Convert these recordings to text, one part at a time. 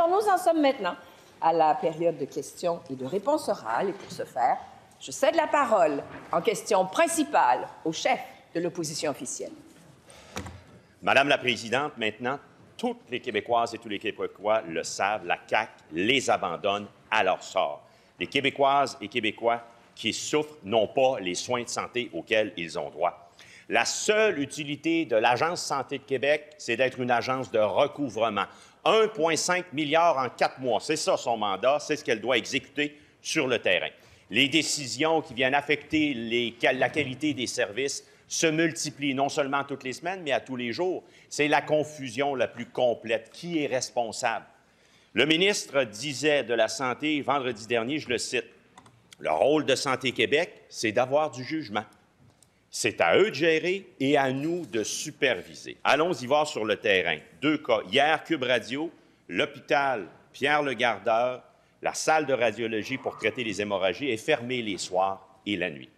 Alors, nous en sommes maintenant à la période de questions et de réponses orales. Et pour ce faire, je cède la parole en question principale au chef de l'opposition officielle. Madame la Présidente, maintenant, toutes les Québécoises et tous les Québécois le savent, la CAQ les abandonne à leur sort. Les Québécoises et Québécois qui souffrent n'ont pas les soins de santé auxquels ils ont droit. La seule utilité de l'Agence Santé de Québec, c'est d'être une agence de recouvrement. 1,5 milliard en 4 mois, c'est ça son mandat, c'est ce qu'elle doit exécuter sur le terrain. Les décisions qui viennent affecter la qualité des services se multiplient non seulement toutes les semaines, mais à tous les jours. C'est la confusion la plus complète. Qui est responsable? Le ministre disait de la Santé vendredi dernier, je le cite, « Le rôle de Santé Québec, c'est d'avoir du jugement. C'est à eux de gérer et à nous de superviser. » Allons-y voir sur le terrain. 2 cas. Hier, Cube Radio, l'hôpital Pierre-le-Gardeur, la salle de radiologie pour traiter les hémorragies est fermée les soirs et la nuit.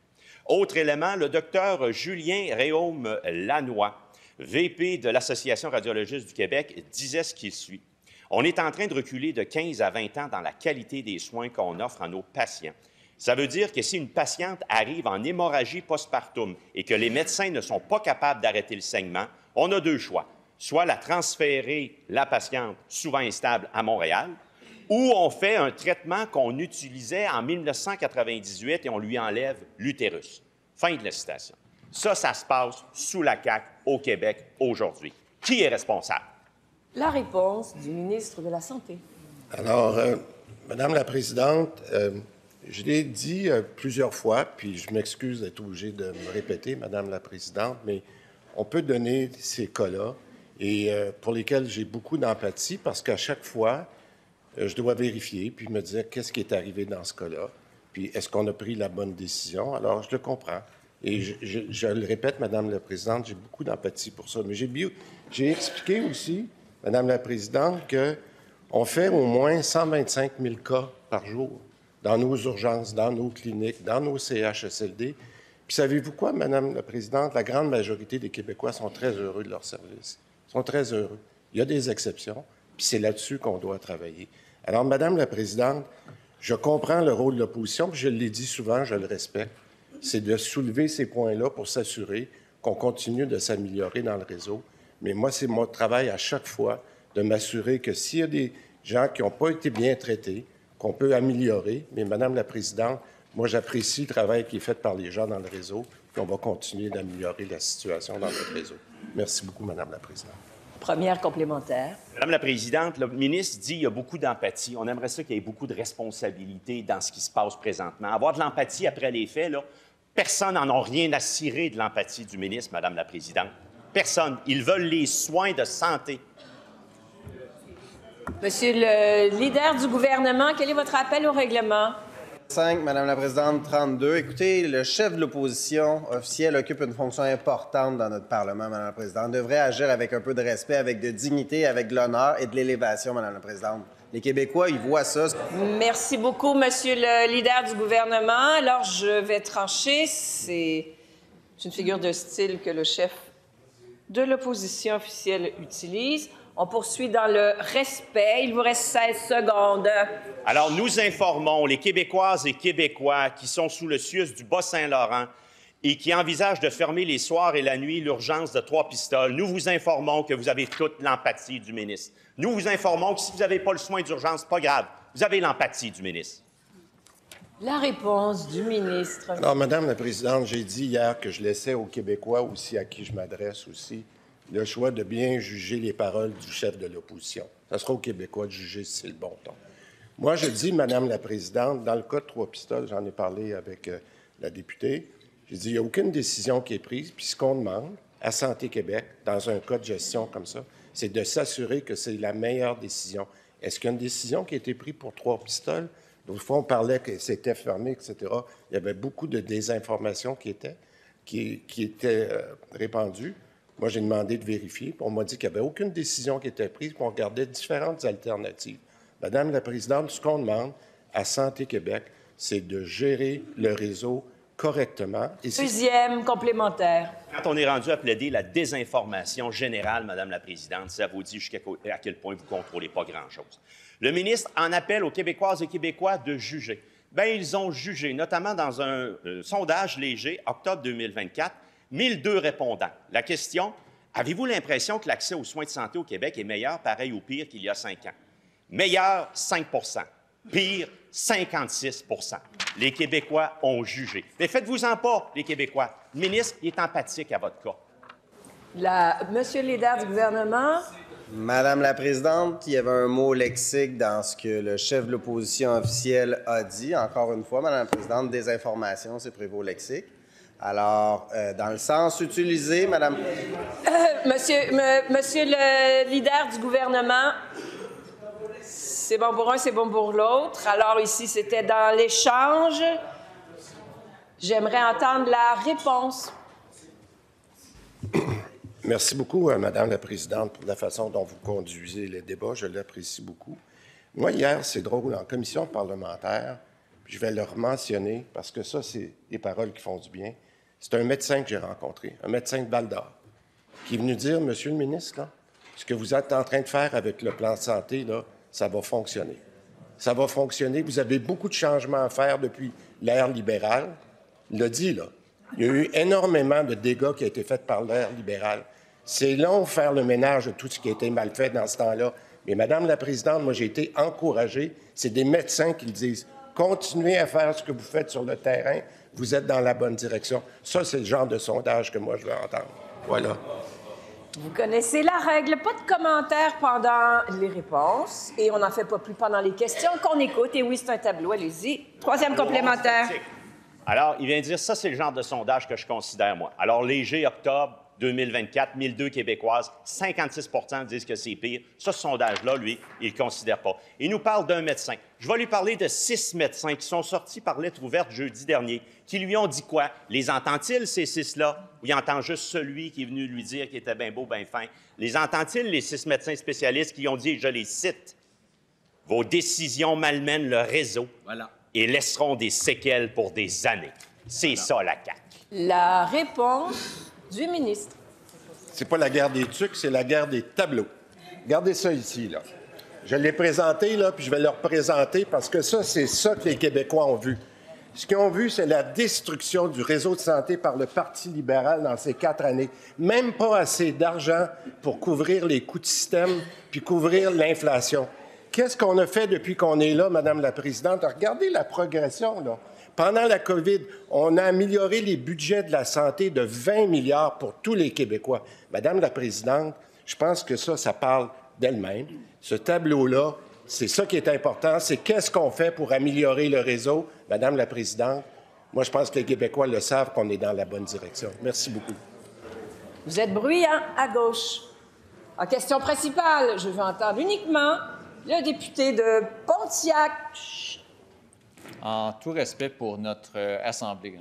Autre élément, le docteur Julien Réaume-Lannoy, VP de l'Association radiologiste du Québec, disait ce qui suit. « On est en train de reculer de 15 à 20 ans dans la qualité des soins qu'on offre à nos patients. Ça veut dire que si une patiente arrive en hémorragie postpartum et que les médecins ne sont pas capables d'arrêter le saignement, on a 2 choix. Soit la transférer, la patiente, souvent instable, à Montréal, ou on fait un traitement qu'on utilisait en 1998 et on lui enlève l'utérus. » Fin de la citation. Ça se passe sous la CAQ au Québec aujourd'hui. Qui est responsable? La réponse du ministre de la Santé. Alors, Madame la Présidente, je l'ai dit plusieurs fois, puis je m'excuse d'être obligé de me répéter, Madame la Présidente, mais on peut donner ces cas-là et pour lesquels j'ai beaucoup d'empathie parce qu'à chaque fois, je dois vérifier puis me dire qu'est-ce qui est arrivé dans ce cas-là, puis est-ce qu'on a pris la bonne décision. Alors, je le comprends. Et je le répète, Madame la Présidente, j'ai beaucoup d'empathie pour ça. Mais j'ai expliqué aussi, Madame la Présidente, qu'on fait au moins 125 000 cas par jour dans nos urgences, dans nos cliniques, dans nos CHSLD. Puis savez-vous quoi, Madame la Présidente? La grande majorité des Québécois sont très heureux de leur service. Ils sont très heureux. Il y a des exceptions, puis c'est là-dessus qu'on doit travailler. Alors, Madame la Présidente, je comprends le rôle de l'opposition, puis je l'ai dit souvent, je le respecte. C'est de soulever ces points-là pour s'assurer qu'on continue de s'améliorer dans le réseau. Mais moi, c'est mon travail à chaque fois de m'assurer que s'il y a des gens qui n'ont pas été bien traités, qu'on peut améliorer. Mais Madame la Présidente, moi, j'apprécie le travail qui est fait par les gens dans le réseau, puis on va continuer d'améliorer la situation dans notre réseau. Merci beaucoup, Madame la Présidente. Première complémentaire. Madame la Présidente, le ministre dit qu'il y a beaucoup d'empathie. On aimerait ça qu'il y ait beaucoup de responsabilité dans ce qui se passe présentement. Avoir de l'empathie après les faits, là, personne n'en a rien à cirer de l'empathie du ministre, Madame la Présidente. Personne. Ils veulent les soins de santé. Monsieur le leader du gouvernement, quel est votre appel au règlement? 5, Madame la Présidente, 32. Écoutez, le chef de l'opposition officielle occupe une fonction importante dans notre Parlement, Madame la Présidente. Il devrait agir avec un peu de respect, avec de dignité, avec de l'honneur et de l'élévation, Madame la Présidente. Les Québécois, ils voient ça. Merci beaucoup, Monsieur le leader du gouvernement. Alors, je vais trancher. C'est une figure de style que le chef de l'opposition officielle utilise. On poursuit dans le respect. Il vous reste 16 secondes. Alors, nous informons les Québécoises et Québécois qui sont sous le CIUS du Bas-Saint-Laurent et qui envisagent de fermer les soirs et la nuit l'urgence de Trois-Pistoles. Nous vous informons que vous avez toute l'empathie du ministre. Nous vous informons que si vous n'avez pas le soin d'urgence, pas grave, vous avez l'empathie du ministre. La réponse du ministre. Alors, Madame la Présidente, j'ai dit hier que je laissais aux Québécois aussi, à qui je m'adresse aussi, le choix de bien juger les paroles du chef de l'opposition. Ça sera aux Québécois de juger si c'est le bon ton. Moi, je dis, Madame la Présidente, dans le cas de Trois-Pistoles, j'en ai parlé avec la députée, j'ai dit, il n'y a aucune décision qui est prise, puis ce qu'on demande à Santé Québec, dans un cas de gestion comme ça, c'est de s'assurer que c'est la meilleure décision. Est-ce qu'il y a une décision qui a été prise pour Trois-Pistoles? L'autre fois, on parlait que c'était fermé, etc. Il y avait beaucoup de désinformations qui étaient répandues. Moi, j'ai demandé de vérifier, puis on m'a dit qu'il n'y avait aucune décision qui était prise, puis on regardait différentes alternatives. Madame la Présidente, ce qu'on demande à Santé Québec, c'est de gérer le réseau correctement. Et Deuxième complémentaire. Quand on est rendu à plaider la désinformation générale, Madame la Présidente, ça vous dit jusqu'à quel point vous ne contrôlez pas grand-chose. Le ministre en appelle aux Québécoises et Québécois de juger. Bien, ils ont jugé, notamment dans un sondage léger, octobre 2024, 1002 répondants. La question, avez-vous l'impression que l'accès aux soins de santé au Québec est meilleur, pareil ou pire qu'il y a 5 ans? Meilleur, 5 pire, 56 Les Québécois ont jugé. Mais faites-vous-en pas, les Québécois. Le ministre est empathique à votre cas. Monsieur le leader du gouvernement. Madame la Présidente, il y avait un mot lexique dans ce que le chef de l'opposition officielle a dit. Encore une fois, Madame la Présidente, désinformation, c'est prévaut au lexique. Alors, dans le sens utilisé, Madame... Monsieur le leader du gouvernement, c'est bon pour un, c'est bon pour l'autre. Alors ici, c'était dans l'échange. J'aimerais entendre la réponse. Merci beaucoup, Madame la Présidente, pour la façon dont vous conduisez les débats. Je l'apprécie beaucoup. Moi, hier, c'est drôle, en commission parlementaire, puis je vais le mentionner parce que ça, c'est des paroles qui font du bien. C'est un médecin que j'ai rencontré, un médecin de Val-d'Or, qui est venu dire, Monsieur le ministre, là, ce que vous êtes en train de faire avec le plan de santé, là, ça va fonctionner. Ça va fonctionner. Vous avez beaucoup de changements à faire depuis l'ère libérale. Il l'a dit, là. Il y a eu énormément de dégâts qui ont été faits par l'ère libérale. C'est long de faire le ménage de tout ce qui a été mal fait dans ce temps-là. Mais Madame la Présidente, moi, j'ai été encouragé. C'est des médecins qui le disent. Continuez à faire ce que vous faites sur le terrain. Vous êtes dans la bonne direction. Ça, c'est le genre de sondage que moi, je veux entendre. Voilà. Vous connaissez la règle. Pas de commentaires pendant les réponses. Et on n'en fait pas plus pendant les questions qu'on écoute. Et oui, c'est un tableau. Allez-y. Troisième complémentaire. Alors, il vient dire, ça, c'est le genre de sondage que je considère, moi. Alors, léger, octobre 2024, 1002 Québécoises, 56 disent que c'est pire. Ce sondage-là, lui, il ne le considère pas. Il nous parle d'un médecin. Je vais lui parler de 6 médecins qui sont sortis par lettre ouverte jeudi dernier, qui lui ont dit quoi? Les entend-il, ces 6-là? Ou il entend juste celui qui est venu lui dire qu'il était bien beau, bien fin? Les entend-il, les 6 médecins spécialistes qui ont dit, et je les cite, « Vos décisions malmènent le réseau. Voilà. Et laisseront des séquelles pour des années. » C'est ça, la CAQ. La réponse du ministre. C'est pas la guerre des tucs, c'est la guerre des tableaux. Regardez ça ici, là. Je l'ai présenté, là, puis je vais le représenter parce que ça, c'est ça que les Québécois ont vu. Ce qu'ils ont vu, c'est la destruction du réseau de santé par le Parti libéral dans ces 4 années. Même pas assez d'argent pour couvrir les coûts de système puis couvrir l'inflation. Qu'est-ce qu'on a fait depuis qu'on est là, Madame la Présidente? Regardez la progression, là. Pendant la COVID, on a amélioré les budgets de la santé de 20 milliards pour tous les Québécois. Madame la Présidente, je pense que ça parle d'elle-même. Ce tableau-là, c'est ça qui est important. C'est qu'est-ce qu'on fait pour améliorer le réseau. Madame la Présidente, moi, je pense que les Québécois le savent qu'on est dans la bonne direction. Merci beaucoup. Vous êtes bruyant à gauche. En question principale, je veux entendre uniquement le député de Pontiac. En tout respect pour notre Assemblée,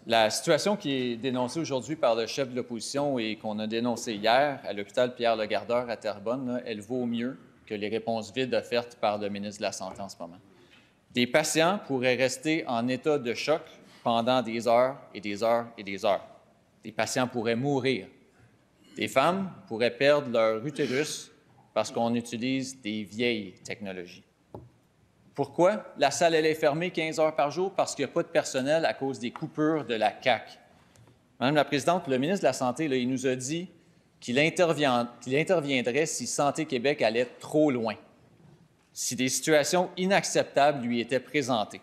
la situation qui est dénoncée aujourd'hui par le chef de l'opposition et qu'on a dénoncée hier à l'hôpital Pierre-Legardeur à Terrebonne, là, elle vaut mieux que les réponses vides offertes par le ministre de la Santé en ce moment. Des patients pourraient rester en état de choc pendant des heures et des heures et des heures. Des patients pourraient mourir. Des femmes pourraient perdre leur utérus parce qu'on utilise des vieilles technologies. Pourquoi? La salle, elle est fermée 15 heures par jour parce qu'il n'y a pas de personnel à cause des coupures de la CAQ. Madame la Présidente, le ministre de la Santé, là, il nous a dit qu'il interviendrait si Santé Québec allait trop loin, si des situations inacceptables lui étaient présentées.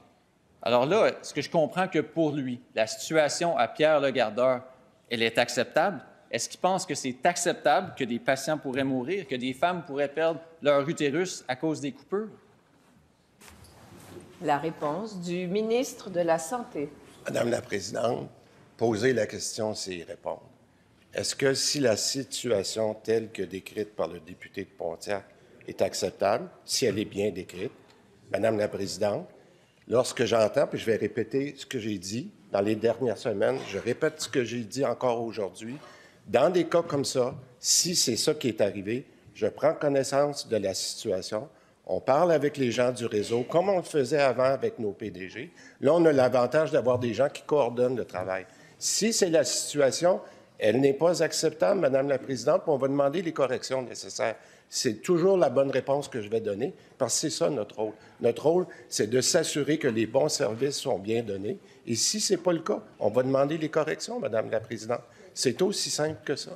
Alors là, est-ce que je comprends que pour lui, la situation à Pierre-Legardeur, elle est acceptable? Est-ce qu'il pense que c'est acceptable que des patients pourraient mourir, que des femmes pourraient perdre leur utérus à cause des coupures? La réponse du ministre de la Santé. Madame la Présidente, poser la question, c'est y répondre. Est-ce que si la situation telle que décrite par le député de Pontiac est acceptable, si elle est bien décrite, Madame la Présidente, lorsque j'entends, puis je vais répéter ce que j'ai dit dans les dernières semaines, je répète ce que j'ai dit encore aujourd'hui, dans des cas comme ça, si c'est ça qui est arrivé, je prends connaissance de la situation, On parle avec les gens du réseau, comme on le faisait avant avec nos PDG. Là, on a l'avantage d'avoir des gens qui coordonnent le travail. Si c'est la situation, elle n'est pas acceptable, Madame la Présidente, puis on va demander les corrections nécessaires. C'est toujours la bonne réponse que je vais donner, parce que c'est ça notre rôle. Notre rôle, c'est de s'assurer que les bons services sont bien donnés. Et si ce n'est pas le cas, on va demander les corrections, Madame la Présidente. C'est aussi simple que ça.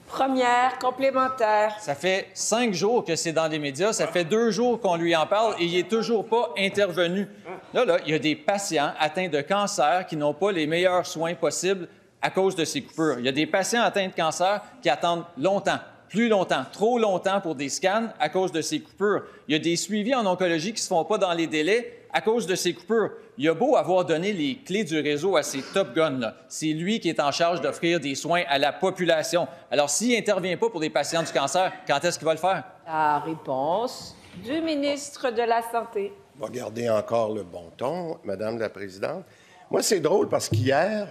Première complémentaire. Ça fait 5 jours que c'est dans les médias, ça fait 2 jours qu'on lui en parle et il n'est toujours pas intervenu. Là, il y a des patients atteints de cancer qui n'ont pas les meilleurs soins possibles à cause de ces coupures. Il y a des patients atteints de cancer qui attendent longtemps, plus longtemps, trop longtemps pour des scans à cause de ces coupures. Il y a des suivis en oncologie qui ne se font pas dans les délais à cause de ces coupures. Il a beau avoir donné les clés du réseau à ces Top Guns-là. C'est lui qui est en charge d'offrir des soins à la population. Alors, s'il n'intervient pas pour des patients du cancer, quand est-ce qu'il va le faire? La réponse du ministre de la Santé. On va garder encore le bon ton, Madame la Présidente. Moi, c'est drôle parce qu'hier,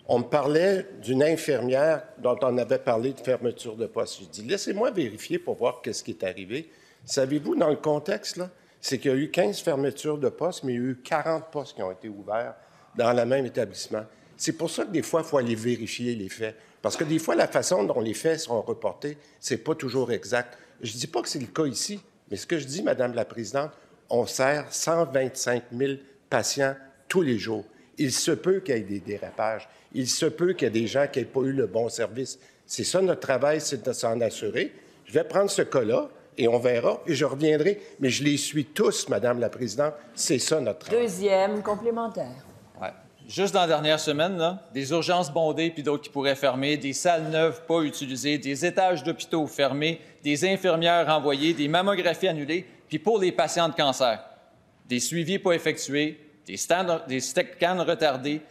on me parlait d'une infirmière dont on avait parlé de fermeture de poste. Je dis, laissez-moi vérifier pour voir qu'est-ce qui est arrivé. Savez-vous, dans le contexte, là, c'est qu'il y a eu 15 fermetures de postes, mais il y a eu 40 postes qui ont été ouverts dans le même établissement. C'est pour ça que des fois, il faut aller vérifier les faits. Parce que des fois, la façon dont les faits sont reportés, c'est pas toujours exact. Je dis pas que c'est le cas ici, mais ce que je dis, Madame la Présidente, on sert 125 000 patients tous les jours. Il se peut qu'il y ait des dérapages. Il se peut qu'il y ait des gens qui n'aient pas eu le bon service. C'est ça notre travail, c'est de s'en assurer. Je vais prendre ce cas-là et on verra, et je reviendrai. Mais je les suis tous, Madame la Présidente. C'est ça notre travail. Deuxième complémentaire. Ouais. Juste dans la dernière semaine, là, des urgences bondées puis d'autres qui pourraient fermer, des salles neuves pas utilisées, des étages d'hôpitaux fermés, des infirmières envoyées, des mammographies annulées, puis pour les patients de cancer, des suivis pas effectués, des scans retardés,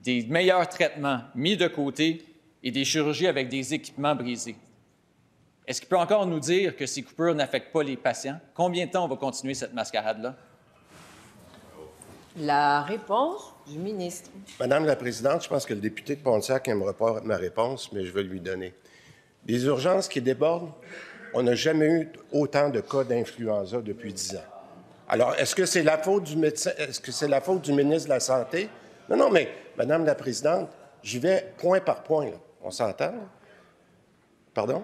des meilleurs traitements mis de côté et des chirurgies avec des équipements brisés. Est-ce qu'il peut encore nous dire que ces coupures n'affectent pas les patients? Combien de temps on va continuer cette mascarade-là? La réponse du ministre. Madame la Présidente, je pense que le député de Pontiac n'aimera pas ma réponse, mais je vais lui donner. Des urgences qui débordent, on n'a jamais eu autant de cas d'influenza depuis 10 ans. Alors, est-ce que c'est la faute du médecin? Est-ce que c'est la faute du ministre de la Santé? Non, mais, Madame la Présidente, j'y vais point par point. Là. On s'entend? Là? Pardon?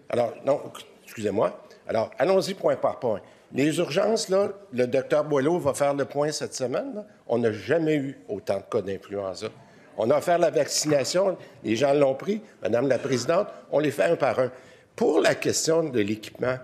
Alors, non, excusez-moi. Alors, allons-y point par point. Les urgences, là, le docteur Boileau va faire le point cette semaine. Là. On n'a jamais eu autant de cas d'influenza. On a offert la vaccination, les gens l'ont pris. Madame la Présidente, on les fait un par un. Pour la question de l'équipement,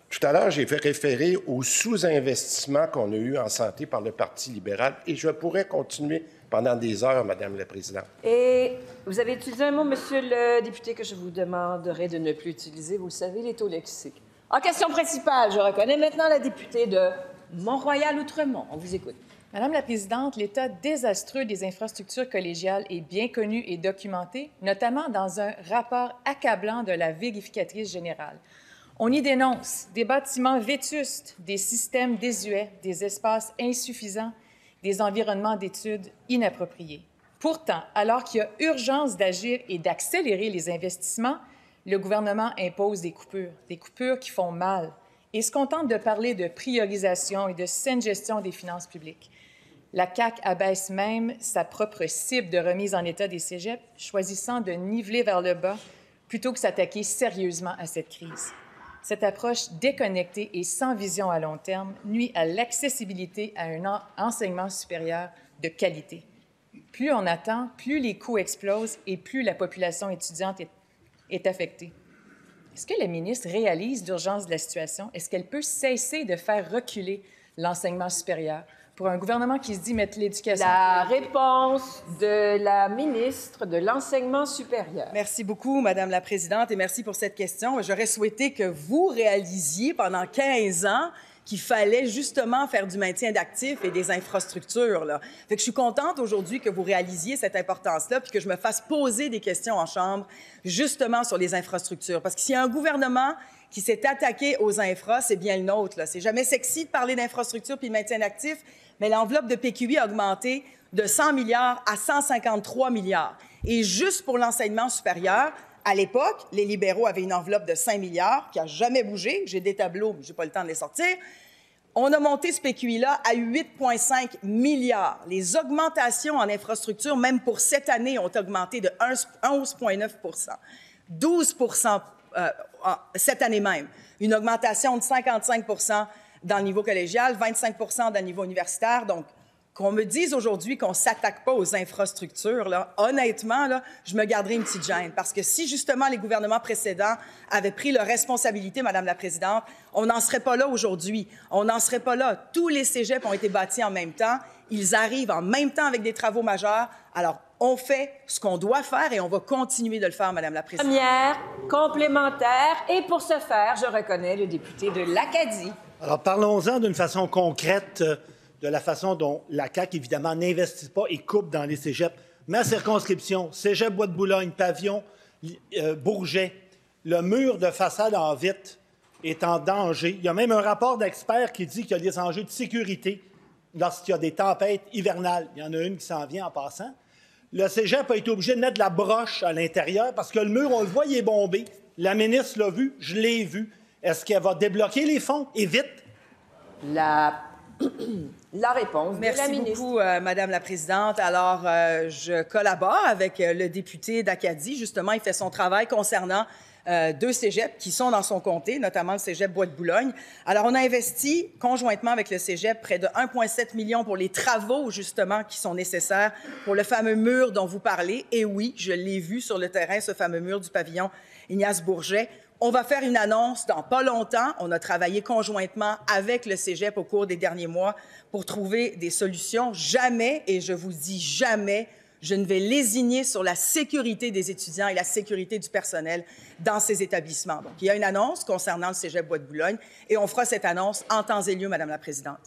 tout à l'heure, j'ai fait référer au sous-investissement qu'on a eu en santé par le Parti libéral et je pourrais continuer pendant des heures, Madame la Présidente. Et vous avez utilisé un mot, Monsieur le député, que je vous demanderai de ne plus utiliser. Vous le savez, il est au lexique. En question principale, je reconnais maintenant la députée de Mont-Royal-Outremont. On vous écoute. Madame la Présidente, l'état désastreux des infrastructures collégiales est bien connu et documenté, notamment dans un rapport accablant de la vérificatrice générale. On y dénonce des bâtiments vétustes, des systèmes désuets, des espaces insuffisants, des environnements d'études inappropriés. Pourtant, alors qu'il y a urgence d'agir et d'accélérer les investissements, le gouvernement impose des coupures qui font mal, et se contente de parler de priorisation et de saine gestion des finances publiques. La CAQ abaisse même sa propre cible de remise en état des cégeps, choisissant de niveler vers le bas plutôt que s'attaquer sérieusement à cette crise. Cette approche déconnectée et sans vision à long terme nuit à l'accessibilité à un enseignement supérieur de qualité. Plus on attend, plus les coûts explosent et plus la population étudiante est affectée. Est-ce que la ministre réalise l'urgence de la situation? Est-ce qu'elle peut cesser de faire reculer l'enseignement supérieur pour un gouvernement qui se dit mettre l'éducation? La réponse de la ministre de l'Enseignement supérieur. Merci beaucoup, Madame la Présidente, et merci pour cette question. J'aurais souhaité que vous réalisiez pendant 15 ans qu'il fallait justement faire du maintien d'actifs et des infrastructures. Là. Fait que je suis contente aujourd'hui que vous réalisiez cette importance-là puis que je me fasse poser des questions en Chambre justement sur les infrastructures. Parce que s'il y a un gouvernement qui s'est attaqué aux infras, c'est bien le nôtre. Là. C'est jamais sexy de parler d'infrastructures puis de maintien d'actifs, mais l'enveloppe de PQI a augmenté de 100 milliards à 153 milliards. Et juste pour l'enseignement supérieur, À l'époque, les libéraux avaient une enveloppe de 5 milliards qui n'a jamais bougé. J'ai des tableaux, mais je n'ai pas le temps de les sortir. On a monté ce PQI-là à 8,5 milliards. Les augmentations en infrastructure, même pour cette année, ont augmenté de 11,9 12 cette année même. Une augmentation de 55 dans le niveau collégial, 25 dans le niveau universitaire. Donc, qu'on me dise aujourd'hui qu'on ne s'attaque pas aux infrastructures, là, honnêtement, là, je me garderais une petite gêne. Parce que si, justement, les gouvernements précédents avaient pris leurs responsabilités, Madame la Présidente, on n'en serait pas là aujourd'hui. On n'en serait pas là. Tous les cégeps ont été bâtis en même temps. Ils arrivent en même temps avec des travaux majeurs. Alors, on fait ce qu'on doit faire et on va continuer de le faire, Madame la Présidente. Première, complémentaire. Et pour ce faire, je reconnais le député de l'Acadie. Alors, parlons-en d'une façon concrète de la façon dont la CAQ, évidemment, n'investit pas et coupe dans les cégeps. Ma circonscription, cégep Bois-de-Boulogne, Pavillon, Bourget, le mur de façade en vitre est en danger. Il y a même un rapport d'experts qui dit qu'il y a des enjeux de sécurité lorsqu'il y a des tempêtes hivernales. Il y en a une qui s'en vient en passant. Le cégep a été obligé de mettre de la broche à l'intérieur parce que le mur, on le voit, il est bombé. La ministre l'a vu, je l'ai vu. Est-ce qu'elle va débloquer les fonds? Et vite! La réponse de la ministre. Merci beaucoup, Madame la Présidente. Alors, je collabore avec le député d'Acadie. Justement, il fait son travail concernant 2 cégeps qui sont dans son comté, notamment le cégep Bois-de-Boulogne. Alors, on a investi conjointement avec le cégep près de 1,7 million pour les travaux, justement, qui sont nécessaires pour le fameux mur dont vous parlez. Et oui, je l'ai vu sur le terrain, ce fameux mur du pavillon Ignace Bourget. On va faire une annonce dans pas longtemps. On a travaillé conjointement avec le cégep au cours des derniers mois pour trouver des solutions. Jamais, et je vous dis jamais, je ne vais lésigner sur la sécurité des étudiants et la sécurité du personnel dans ces établissements. Donc, il y a une annonce concernant le cégep Bois-de-Boulogne et on fera cette annonce en temps et lieu, Madame la Présidente.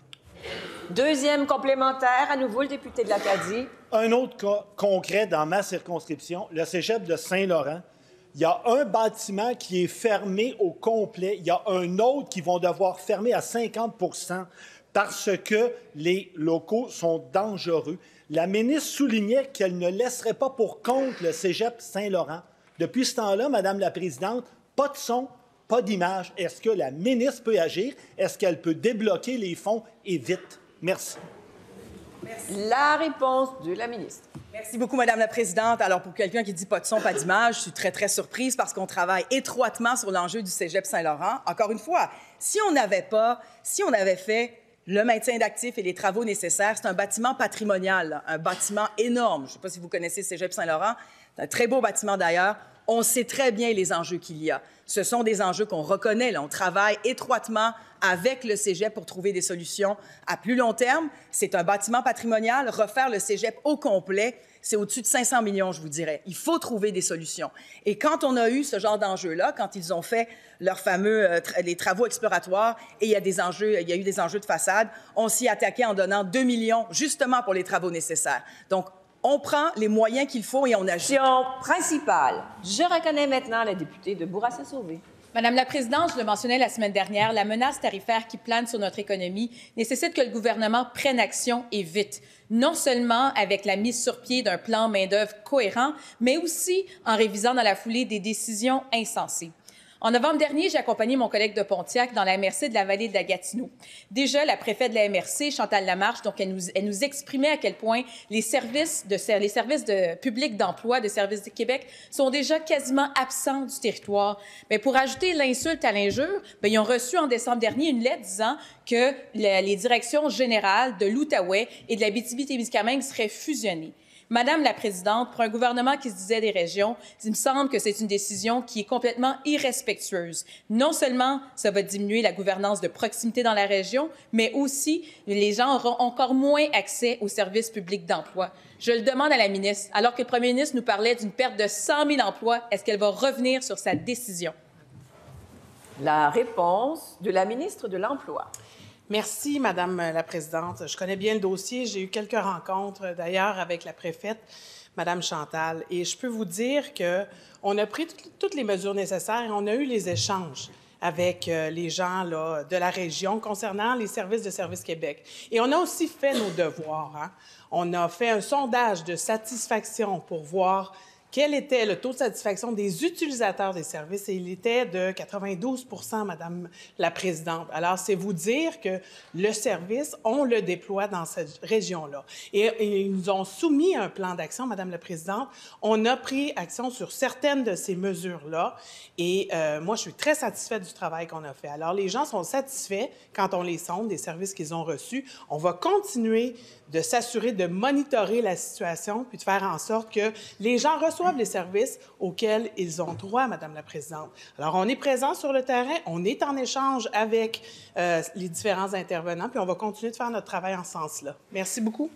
Deuxième complémentaire, à nouveau le député de l'Acadie. Un autre cas concret dans ma circonscription, le cégep de Saint-Laurent. Il y a un bâtiment qui est fermé au complet. Il y a un autre qui vont devoir fermer à 50 parce que les locaux sont dangereux. La ministre soulignait qu'elle ne laisserait pas pour compte le cégep Saint-Laurent. Depuis ce temps-là, Madame la Présidente, pas de son, pas d'image. Est-ce que la ministre peut agir? Est-ce qu'elle peut débloquer les fonds et vite? Merci. La réponse de la ministre. Merci beaucoup, Madame la Présidente. Alors, pour quelqu'un qui dit pas de son, pas d'image, je suis très, très surprise parce qu'on travaille étroitement sur l'enjeu du cégep Saint-Laurent. Encore une fois, si on avait fait le maintien d'actifs et les travaux nécessaires, c'est un bâtiment patrimonial, là, un bâtiment énorme. Je ne sais pas si vous connaissez le cégep Saint-Laurent. C'est un très beau bâtiment d'ailleurs. On sait très bien les enjeux qu'il y a. Ce sont des enjeux qu'on reconnaît. Là. On travaille étroitement avec le cégep pour trouver des solutions à plus long terme. C'est un bâtiment patrimonial. Refaire le cégep au complet, c'est au-dessus de 500 millions, je vous dirais. Il faut trouver des solutions. Et quand on a eu ce genre d'enjeux-là, quand ils ont fait leurs fameux les travaux exploratoires et il y a eu des enjeux de façade, on s'y attaquait en donnant 2 millions justement pour les travaux nécessaires. Donc, on prend les moyens qu'il faut et on agit. Question principale. Je reconnais maintenant la députée de Bourassa-Sauvé. Madame la Présidente, je le mentionnais la semaine dernière, la menace tarifaire qui plane sur notre économie nécessite que le gouvernement prenne action et vite. Non seulement avec la mise sur pied d'un plan main-d'œuvre cohérent, mais aussi en révisant dans la foulée des décisions insensées. En novembre dernier, j'ai accompagné mon collègue de Pontiac dans la MRC de la vallée de la Gatineau. Déjà, la préfète de la MRC, Chantal Lamarche, donc elle nous exprimait à quel point les services publics d'emploi de Services du Québec sont déjà quasiment absents du territoire. Mais pour ajouter l'insulte à l'injure, ils ont reçu en décembre dernier une lettre disant que les directions générales de l'Outaouais et de la Abitibi-Témiscamingue seraient fusionnées. Madame la Présidente, pour un gouvernement qui se disait des régions, il me semble que c'est une décision qui est complètement irrespectueuse. Non seulement ça va diminuer la gouvernance de proximité dans la région, mais aussi les gens auront encore moins accès aux services publics d'emploi. Je le demande à la ministre, alors que le premier ministre nous parlait d'une perte de 100 000 emplois, est-ce qu'elle va revenir sur sa décision? La réponse de la ministre de l'Emploi. Merci, Madame la Présidente. Je connais bien le dossier. J'ai eu quelques rencontres, d'ailleurs, avec la préfète, Madame Chantal. Et je peux vous dire qu'on a pris toutes les mesures nécessaires et on a eu les échanges avec les gens là, de la région concernant les services de Services Québec. Et on a aussi fait nos devoirs. Hein? On a fait un sondage de satisfaction pour voir quel était le taux de satisfaction des utilisateurs des services et il était de 92 % Madame la Présidente. Alors, c'est vous dire que le service, on le déploie dans cette région-là. Et ils nous ont soumis un plan d'action, Madame la Présidente. On a pris action sur certaines de ces mesures-là et moi, je suis très satisfaite du travail qu'on a fait. Alors, les gens sont satisfaits quand on les sonde des services qu'ils ont reçus. On va continuer de s'assurer de monitorer la situation puis de faire en sorte que les gens reçoivent les services auxquels ils ont droit, Madame la Présidente. Alors, on est présent sur le terrain, on est en échange avec les différents intervenants, puis on va continuer de faire notre travail en ce sens-là. Merci beaucoup.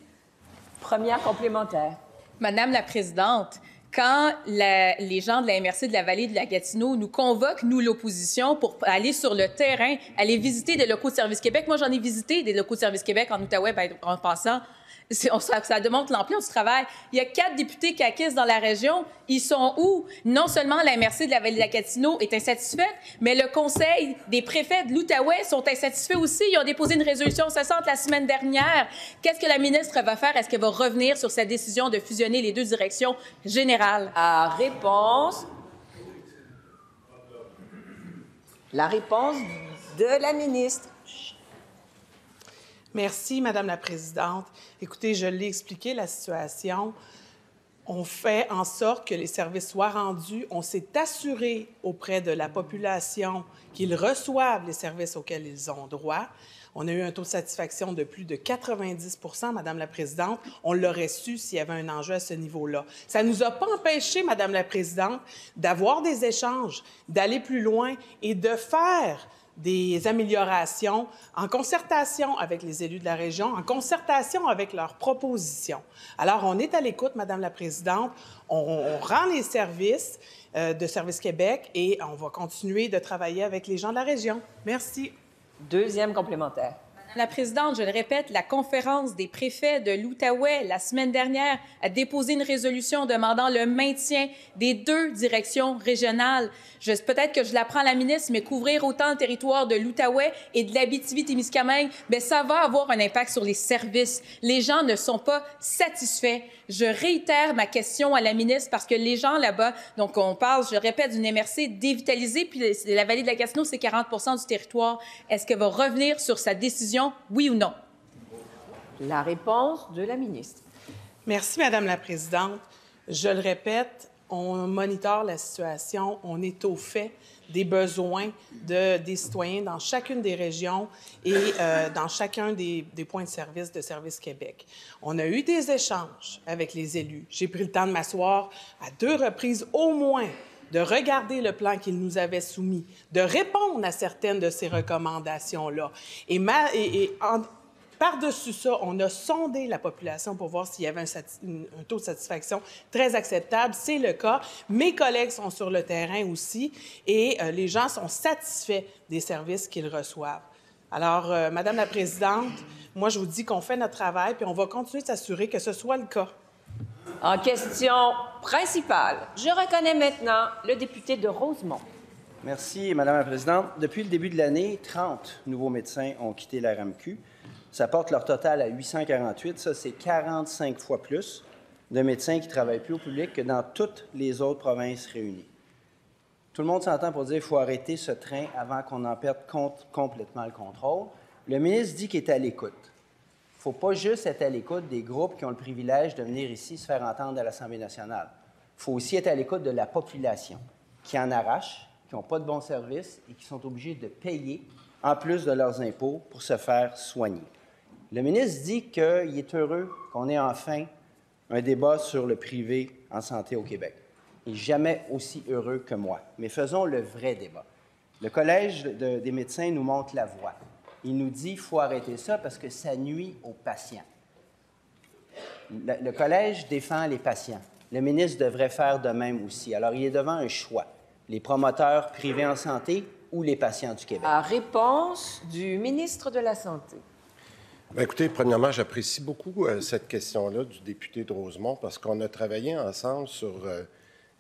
Première complémentaire. Madame la Présidente, quand les gens de la MRC de la Vallée de la Gatineau nous convoquent, nous, l'opposition, pour aller sur le terrain, aller visiter des locaux de Service Québec. Moi, j'en ai visité des locaux de Service Québec en Outaouais, en passant. Ça démontre l'ampleur du travail. Il y a 4 députés caquistes dans la région. Ils sont où? Non seulement la MRC de la Vallée de la Gatineau est insatisfaite, mais le Conseil des préfets de l'Outaouais sont insatisfaits aussi. Ils ont déposé une résolution cessante la semaine dernière. Qu'est-ce que la ministre va faire? Est-ce qu'elle va revenir sur cette décision de fusionner les 2 directions générales? Réponse. La réponse de la ministre. Merci, Madame la Présidente. Écoutez, je l'ai expliqué, la situation. On fait en sorte que les services soient rendus. On s'est assuré auprès de la population qu'ils reçoivent les services auxquels ils ont droit. On a eu un taux de satisfaction de plus de 90 % Madame la Présidente. On l'aurait su s'il y avait un enjeu à ce niveau-là. Ça ne nous a pas empêché, Madame la Présidente, d'avoir des échanges, d'aller plus loin et de faire des améliorations en concertation avec les élus de la région, en concertation avec leurs propositions. Alors, on est à l'écoute, Madame la Présidente. On rend les services de Service Québec et on va continuer de travailler avec les gens de la région. Merci. Deuxième complémentaire. Madame la Présidente, je le répète, la conférence des préfets de l'Outaouais, la semaine dernière, a déposé une résolution demandant le maintien des 2 directions régionales. Peut-être que je l'apprends à la ministre, mais couvrir autant le territoire de l'Outaouais et de l'Abitibi-Témiscamingue, bien, ça va avoir un impact sur les services. Les gens ne sont pas satisfaits. Je réitère ma question à la ministre parce que les gens là-bas, donc on parle, je répète, d'une MRC dévitalisée, puis la Vallée de la Gatineau, c'est 40 % du territoire. Est-ce qu'elle va revenir sur sa décision, oui ou non? La réponse de la ministre. Merci, Madame la Présidente. Je le répète, on monitore la situation, on est au fait des besoins des citoyens dans chacune des régions et dans chacun des points de Service Québec. On a eu des échanges avec les élus. J'ai pris le temps de m'asseoir à 2 reprises au moins, de regarder le plan qu'ils nous avaient soumis, de répondre à certaines de ces recommandations-là. Par-dessus ça, on a sondé la population pour voir s'il y avait un taux de satisfaction très acceptable. C'est le cas. Mes collègues sont sur le terrain aussi et les gens sont satisfaits des services qu'ils reçoivent. Alors, Madame la Présidente, moi, je vous dis qu'on fait notre travail puis on va continuer de s'assurer que ce soit le cas. En question principale, je reconnais maintenant le député de Rosemont. Merci, Madame la Présidente. Depuis le début de l'année, 30 nouveaux médecins ont quitté la RAMQ. Ça porte leur total à 848. Ça, c'est 45 fois plus de médecins qui ne travaillent plus au public que dans toutes les autres provinces réunies. Tout le monde s'entend pour dire qu'il faut arrêter ce train avant qu'on en perde complètement le contrôle. Le ministre dit qu'il est à l'écoute. Il ne faut pas juste être à l'écoute des groupes qui ont le privilège de venir ici se faire entendre à l'Assemblée nationale. Il faut aussi être à l'écoute de la population qui en arrache, qui n'ont pas de bons services et qui sont obligés de payer en plus de leurs impôts pour se faire soigner. Le ministre dit qu'il est heureux qu'on ait enfin un débat sur le privé en santé au Québec. Il n'est jamais aussi heureux que moi. Mais faisons le vrai débat. Le Collège des médecins nous montre la voie. Il nous dit qu'il faut arrêter ça parce que ça nuit aux patients. Le Collège défend les patients. Le ministre devrait faire de même aussi. Alors, il est devant un choix. Les promoteurs privés en santé ou les patients du Québec? Réponse du ministre de la Santé. Bien, écoutez, premièrement, j'apprécie beaucoup cette question-là du député de Rosemont parce qu'on a travaillé ensemble sur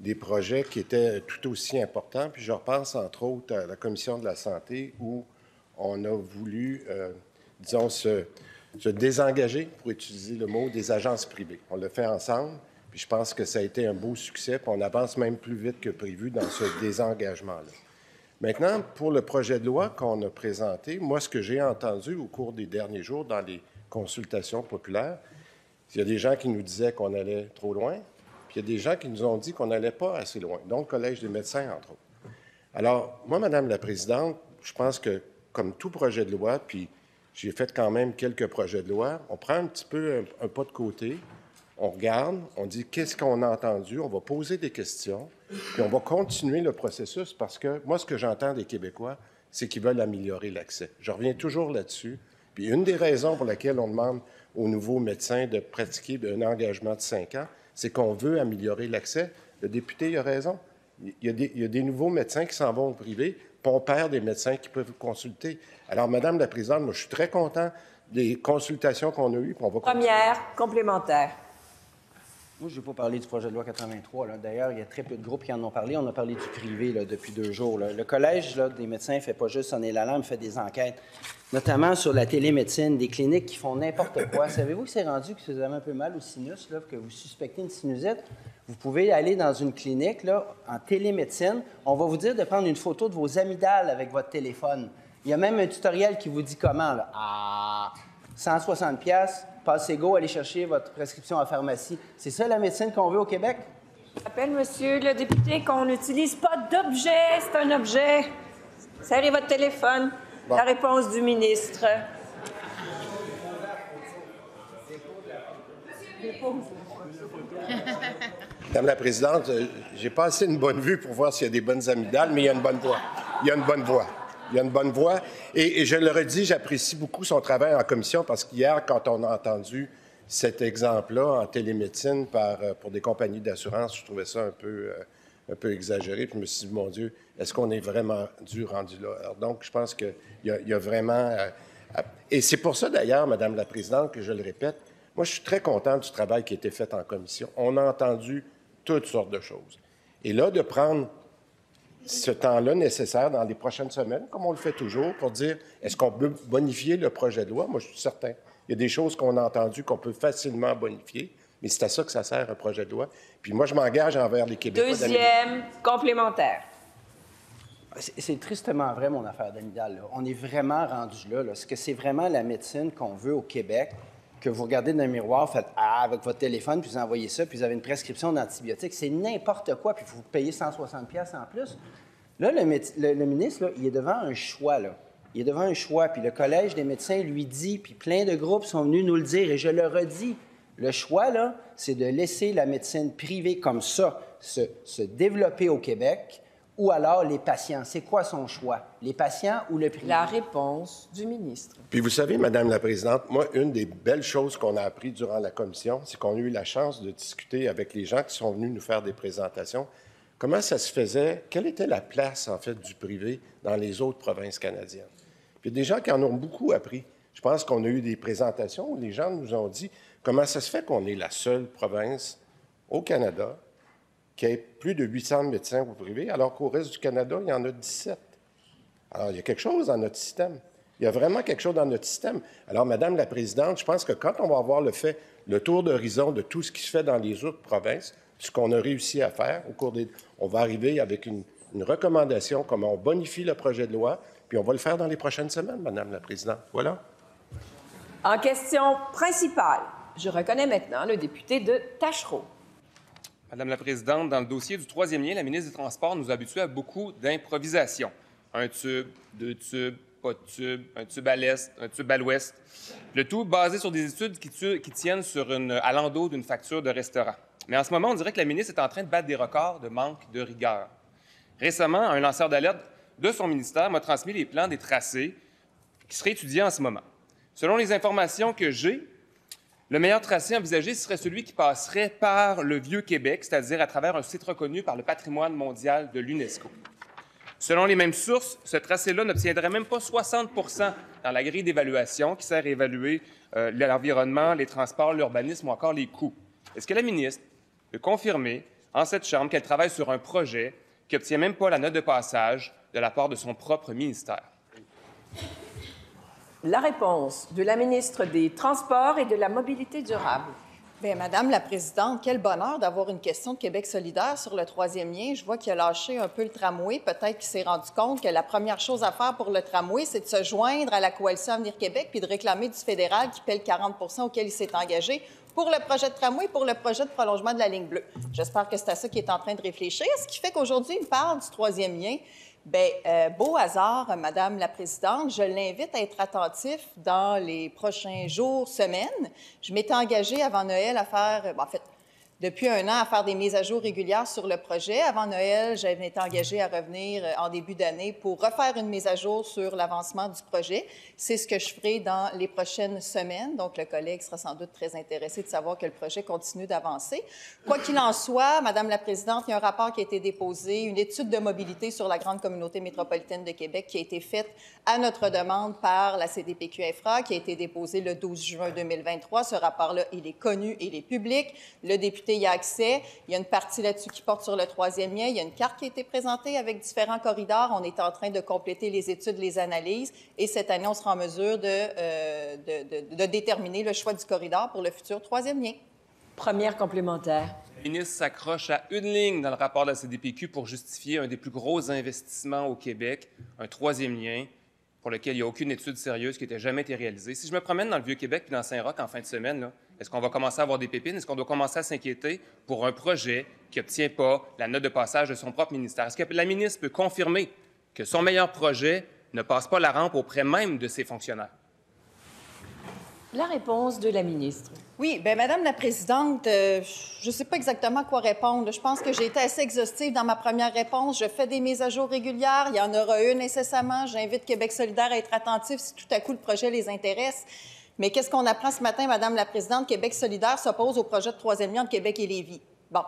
des projets qui étaient tout aussi importants. Puis je repense, entre autres, à la Commission de la santé où on a voulu, disons, se désengager, pour utiliser le mot, des agences privées. On l'a fait ensemble. Puis je pense que ça a été un beau succès, puis on avance même plus vite que prévu dans ce désengagement-là. Maintenant, pour le projet de loi qu'on a présenté, moi, ce que j'ai entendu au cours des derniers jours dans les consultations populaires, il y a des gens qui nous disaient qu'on allait trop loin, puis il y a des gens qui nous ont dit qu'on n'allait pas assez loin, dont le Collège des médecins, entre autres. Alors, moi, Madame la Présidente, je pense que, comme tout projet de loi, puis j'ai fait quand même quelques projets de loi, on prend un petit peu un pas de côté, on regarde, on dit qu'est-ce qu'on a entendu, on va poser des questions, puis on va continuer le processus parce que moi, ce que j'entends des Québécois, c'est qu'ils veulent améliorer l'accès. Je reviens toujours là-dessus. Puis une des raisons pour laquelle on demande aux nouveaux médecins de pratiquer un engagement de 5 ans, c'est qu'on veut améliorer l'accès. Le député a raison. Il y a des nouveaux médecins qui s'en vont au privé, puis on perd des médecins qui peuvent consulter. Alors, Madame la Présidente, moi, je suis très content des consultations qu'on a eues, puis on va continuer. Première, complémentaire. Moi, je ne vais pas parler du projet de loi 83. D'ailleurs, il y a très peu de groupes qui en ont parlé. On a parlé du privé là, depuis 2 jours. Là. Le Collège là, des médecins ne fait pas juste sonner l'alarme, il fait des enquêtes, notamment sur la télémédecine, des cliniques qui font n'importe quoi. Savez-vous que c'est rendu que si vous avez un peu mal au sinus, là, que vous suspectez une sinusite, vous pouvez aller dans une clinique là, en télémédecine. On va vous dire de prendre une photo de vos amygdales avec votre téléphone. Il y a même un tutoriel qui vous dit comment. Là. 160 $, passez go, allez chercher votre prescription en pharmacie. C'est ça la médecine qu'on veut au Québec? Je rappelle, monsieur le député, qu'on n'utilise pas d'objet. C'est un objet. Serrez votre téléphone. Bon. La réponse du ministre. Madame la Présidente, j'ai pas assez une bonne vue pour voir s'il y a des bonnes amygdales, mais il y a une bonne voix. Il y a une bonne voix. Il y a une bonne voix. Et je le redis, j'apprécie beaucoup son travail en commission parce qu'hier, quand on a entendu cet exemple-là en télémédecine pour des compagnies d'assurance, je trouvais ça un peu exagéré. Puis je me suis dit, mon Dieu, est-ce qu'on est vraiment rendu là? Alors, donc, je pense qu'il y a vraiment... et c'est pour ça, d'ailleurs, Madame la Présidente, que je le répète, moi, je suis très content du travail qui a été fait en commission. On a entendu toutes sortes de choses. Et là, de prendre ce temps-là nécessaire dans les prochaines semaines, comme on le fait toujours, pour dire est-ce qu'on peut bonifier le projet de loi? Moi, je suis certain. Il y a des choses qu'on a entendues qu'on peut facilement bonifier, mais c'est à ça que ça sert, un projet de loi. Puis moi, je m'engage envers les Québécois. Deuxième, complémentaire. C'est tristement vrai, mon affaire d'amygdale. On est vraiment rendu là. Est-ce que c'est vraiment la médecine qu'on veut au Québec, que vous regardez dans le miroir, faites « Ah » avec votre téléphone, puis vous envoyez ça, puis vous avez une prescription d'antibiotiques. C'est n'importe quoi, puis vous payez 160 $ en plus. Là, le ministre, là, il est devant un choix, là. Il est devant un choix, puis le Collège des médecins lui dit, puis plein de groupes sont venus nous le dire, et je le redis, le choix, là, c'est de laisser la médecine privée comme ça se développer au Québec, ou alors les patients. C'est quoi son choix? Les patients ou le privé? La réponse du ministre. Puis vous savez, Madame la Présidente, moi, une des belles choses qu'on a appris durant la commission, c'est qu'on a eu la chance de discuter avec les gens qui sont venus nous faire des présentations. Comment ça se faisait? Quelle était la place, en fait, du privé dans les autres provinces canadiennes? Puis il y a des gens qui en ont beaucoup appris. Je pense qu'on a eu des présentations où les gens nous ont dit comment ça se fait qu'on est la seule province au Canada qui ait plus de 800 médecins au privé, alors qu'au reste du Canada, il y en a 17. Alors, il y a quelque chose dans notre système. Il y a vraiment quelque chose dans notre système. Alors, Madame la Présidente, je pense que quand on va avoir le tour d'horizon de tout ce qui se fait dans les autres provinces, ce qu'on a réussi à faire au cours des... On va arriver avec une recommandation, comment on bonifie le projet de loi, puis on va le faire dans les prochaines semaines, Madame la Présidente. Voilà. En question principale, je reconnais maintenant le député de Tachereau. Madame la Présidente, dans le dossier du 3e lien, la ministre des Transports nous a habitués à beaucoup d'improvisation. Un tube, 2 tubes, pas de tube, un tube à l'est, un tube à l'ouest. Le tout basé sur des études qui tiennent à l'endos d'une facture de restaurant. Mais en ce moment, on dirait que la ministre est en train de battre des records de manque de rigueur. Récemment, un lanceur d'alerte de son ministère m'a transmis les plans des tracés qui seraient étudiés en ce moment. Selon les informations que j'ai, le meilleur tracé envisagé serait celui qui passerait par le Vieux-Québec, c'est-à-dire à travers un site reconnu par le patrimoine mondial de l'UNESCO. Selon les mêmes sources, ce tracé-là n'obtiendrait même pas 60 % dans la grille d'évaluation qui sert à évaluer l'environnement, les transports, l'urbanisme ou encore les coûts. Est-ce que la ministre peut confirmer en cette Chambre qu'elle travaille sur un projet qui n'obtient même pas la note de passage de la part de son propre ministère? La réponse de la ministre des Transports et de la Mobilité durable. Bien, Madame la Présidente, quel bonheur d'avoir une question de Québec solidaire sur le troisième lien. Je vois qu'il a lâché un peu le tramway. Peut-être qu'il s'est rendu compte que la première chose à faire pour le tramway, c'est de se joindre à la Coalition Avenir Québec puis de réclamer du fédéral qui paie le 40 auquel il s'est engagé pour le projet de tramway, pour le projet de prolongement de la ligne bleue. J'espère que c'est à ça qu'il est en train de réfléchir. Ce qui fait qu'aujourd'hui, il parle du troisième lien. Bien, beau hasard, Madame la Présidente, je l'invite à être attentif dans les prochains jours, semaines. Je m'étais engagée avant Noël à faire, depuis un an, à faire des mises à jour régulières sur le projet. Avant Noël, j'avais été engagée à revenir en début d'année pour refaire une mise à jour sur l'avancement du projet. C'est ce que je ferai dans les prochaines semaines. Donc, le collègue sera sans doute très intéressé de savoir que le projet continue d'avancer. Quoi qu'il en soit, Madame la Présidente, il y a un rapport qui a été déposé, une étude de mobilité sur la grande communauté métropolitaine de Québec qui a été faite à notre demande par la CDPQ Infra, qui a été déposée le 12 juin 2023. Ce rapport-là, il est connu et il est public. Le député y a accès. Il y a une partie là-dessus qui porte sur le troisième lien. Il y a une carte qui a été présentée avec différents corridors. On est en train de compléter les études, les analyses. Et cette année, on sera en mesure de déterminer le choix du corridor pour le futur troisième lien. Première complémentaire. Le ministre s'accroche à une ligne dans le rapport de la CDPQ pour justifier un des plus gros investissements au Québec, un troisième lien, pour lequel il n'y a aucune étude sérieuse qui n'a jamais été réalisée. Si je me promène dans le Vieux-Québec puis dans Saint-Roch en fin de semaine, là, est-ce qu'on va commencer à avoir des pépines? Est-ce qu'on doit commencer à s'inquiéter pour un projet qui n'obtient pas la note de passage de son propre ministère? Est-ce que la ministre peut confirmer que son meilleur projet ne passe pas la rampe auprès même de ses fonctionnaires? La réponse de la ministre. Oui, bien, Madame la Présidente, je ne sais pas exactement quoi répondre. Je pense que j'ai été assez exhaustive dans ma première réponse. Je fais des mises à jour régulières. Il y en aura une incessamment. J'invite Québec solidaire à être attentif si tout à coup le projet les intéresse. Mais qu'est-ce qu'on apprend ce matin, Madame la Présidente? Québec solidaire s'oppose au projet de troisième lien de Québec et Lévis. Bon.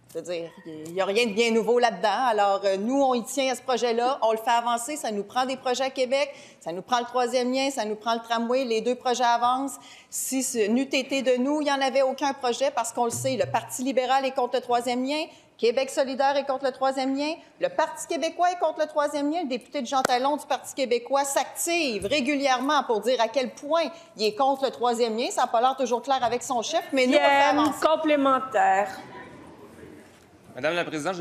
C'est-à-dire, il n'y a rien de bien nouveau là-dedans. Alors, nous, on y tient à ce projet-là, on le fait avancer, ça nous prend des projets à Québec, ça nous prend le troisième lien, ça nous prend le tramway, les deux projets avancent. Si n'eût été de nous, il n'y en avait aucun projet parce qu'on le sait, le Parti libéral est contre le troisième lien, Québec solidaire est contre le troisième lien, le Parti québécois est contre le troisième lien, le député de Jean Talon du Parti québécois s'active régulièrement pour dire à quel point il est contre le troisième lien. Ça n'a pas l'air toujours clair avec son chef, mais nous, on fait avancer. Complémentaire. Madame la Présidente,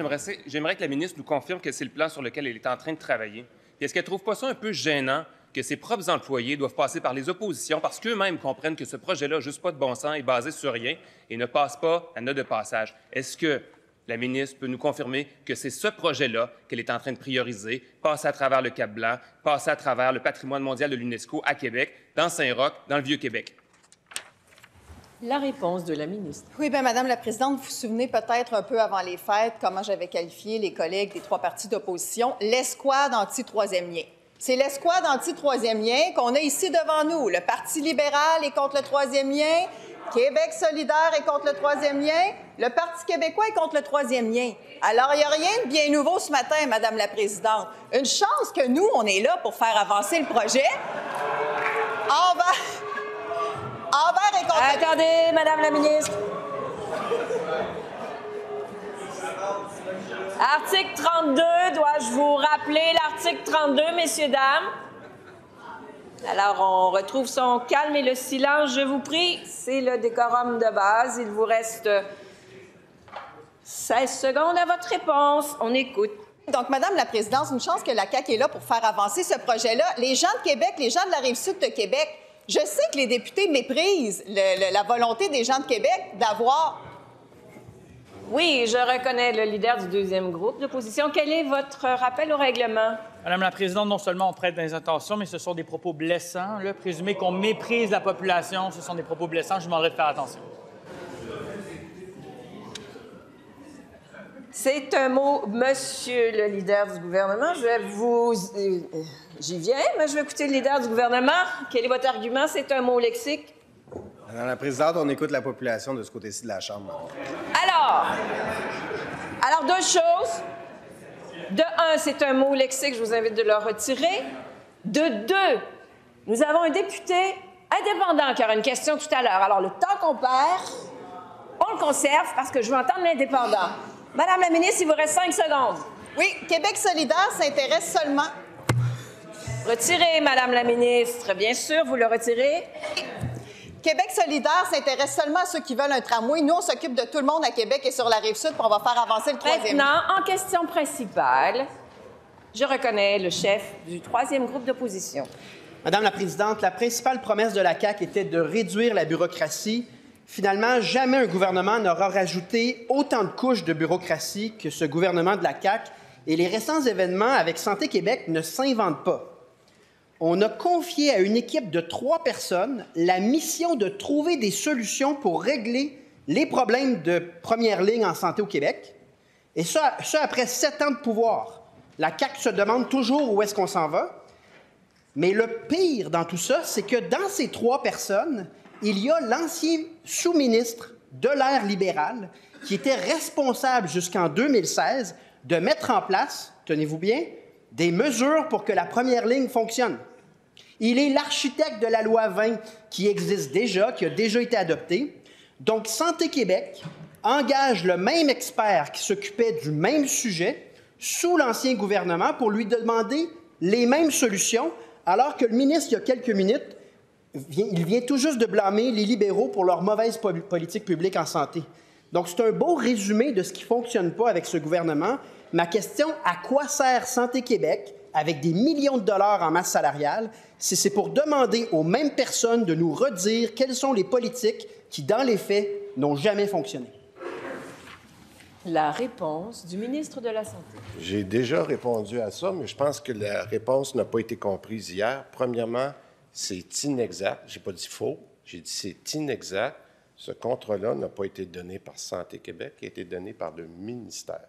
j'aimerais que la ministre nous confirme que c'est le plan sur lequel elle est en train de travailler. Puis est-ce qu'elle ne trouve pas ça un peu gênant que ses propres employés doivent passer par les oppositions parce qu'eux-mêmes comprennent que ce projet-là, juste pas de bon sens, est basé sur rien et ne passe pas la note de passage? Est-ce que la ministre peut nous confirmer que c'est ce projet-là qu'elle est en train de prioriser, passer à travers le Cap-Blanc, passer à travers le patrimoine mondial de l'UNESCO à Québec, dans Saint-Roch, dans le Vieux-Québec? La réponse de la ministre. Oui, bien, Madame la Présidente, vous vous souvenez peut-être un peu avant les fêtes comment j'avais qualifié les collègues des trois partis d'opposition, l'escouade anti-troisième lien. C'est l'escouade anti-troisième lien qu'on a ici devant nous. Le Parti libéral est contre le troisième lien, Québec solidaire est contre le troisième lien, le Parti québécois est contre le troisième lien. Alors, il n'y a rien de bien nouveau ce matin, Madame la Présidente. Une chance que nous, on est là pour faire avancer le projet. Envers et contre... Attendez, Madame la ministre. Article 32, dois-je vous rappeler l'article 32, messieurs, dames? Alors, on retrouve son calme et le silence, je vous prie. C'est le décorum de base. Il vous reste 16 secondes à votre réponse. On écoute. Donc, Madame la Présidente, une chance que la CAQ est là pour faire avancer ce projet-là. Les gens de Québec, les gens de la Rive-Sud de Québec, je sais que les députés méprisent la volonté des gens de Québec d'avoir... Oui, je reconnais le leader du deuxième groupe d'opposition. Quel est votre rappel au règlement? Madame la Présidente, non seulement on prête des intentions, mais ce sont des propos blessants. Là. Présumer qu'on méprise la population, ce sont des propos blessants. Je vous demanderai de faire attention. C'est un mot, Monsieur le leader du gouvernement. Je vais vous... J'y viens, mais je vais écouter le leader du gouvernement. Quel est votre argument? C'est un mot lexique. Madame la Présidente, on écoute la population de ce côté-ci de la Chambre. Alors, deux choses. De un, c'est un mot lexique, je vous invite de le retirer. De deux, nous avons un député indépendant qui aura une question tout à l'heure. Alors, le temps qu'on perd, on le conserve parce que je veux entendre l'indépendant. Madame la ministre, il vous reste 5 secondes. Oui, Québec solidaire s'intéresse seulement... Retirez, Madame la ministre. Bien sûr, vous le retirez. Québec solidaire s'intéresse seulement à ceux qui veulent un tramway. Nous, on s'occupe de tout le monde à Québec et sur la Rive-Sud, puis on va faire avancer le troisième. Maintenant, en question principale, je reconnais le chef du troisième groupe d'opposition. Madame la Présidente, la principale promesse de la CAQ était de réduire la bureaucratie. Finalement, jamais un gouvernement n'aura rajouté autant de couches de bureaucratie que ce gouvernement de la CAQ, et les récents événements avec Santé Québec ne s'inventent pas. On a confié à une équipe de 3 personnes la mission de trouver des solutions pour régler les problèmes de première ligne en santé au Québec. Et ça après 7 ans de pouvoir. La CAQ se demande toujours où est-ce qu'on s'en va. Mais le pire dans tout ça, c'est que dans ces 3 personnes, il y a l'ancien sous-ministre de l'ère libérale qui était responsable jusqu'en 2016 de mettre en place, tenez-vous bien, des mesures pour que la première ligne fonctionne. Il est l'architecte de la loi 20 qui existe déjà, qui a déjà été adoptée. Donc, Santé Québec engage le même expert qui s'occupait du même sujet sous l'ancien gouvernement pour lui demander les mêmes solutions, alors que le ministre, il y a quelques minutes, il vient tout juste de blâmer les libéraux pour leur mauvaise politique publique en santé. Donc, c'est un beau résumé de ce qui ne fonctionne pas avec ce gouvernement. Ma question, à quoi sert Santé Québec avec des millions de dollars en masse salariale si c'est pour demander aux mêmes personnes de nous redire quelles sont les politiques qui, dans les faits, n'ont jamais fonctionné? La réponse du ministre de la Santé. J'ai déjà répondu à ça, mais je pense que la réponse n'a pas été comprise hier. Premièrement, c'est inexact. Je n'ai pas dit faux, j'ai dit c'est inexact. Ce contrat-là n'a pas été donné par Santé Québec, il a été donné par le ministère.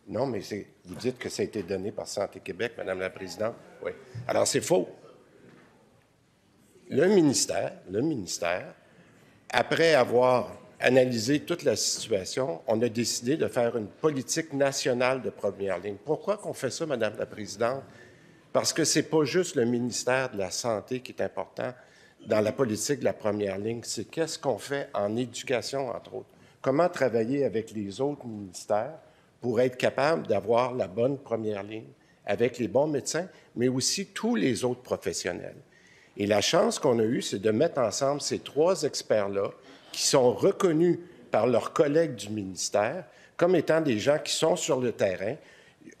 Non, mais vous dites que ça a été donné par Santé Québec, Madame la Présidente. Oui. Alors, c'est faux. Le ministère, après avoir analysé toute la situation, on a décidé de faire une politique nationale de première ligne. Pourquoi qu'on fait ça, Madame la Présidente? Parce que ce n'est pas juste le ministère de la Santé qui est important dans la politique de la première ligne, c'est qu'est-ce qu'on fait en éducation, entre autres. Comment travailler avec les autres ministères pour être capable d'avoir la bonne première ligne avec les bons médecins, mais aussi tous les autres professionnels. Et la chance qu'on a eue, c'est de mettre ensemble ces 3 experts-là qui sont reconnus par leurs collègues du ministère comme étant des gens qui sont sur le terrain.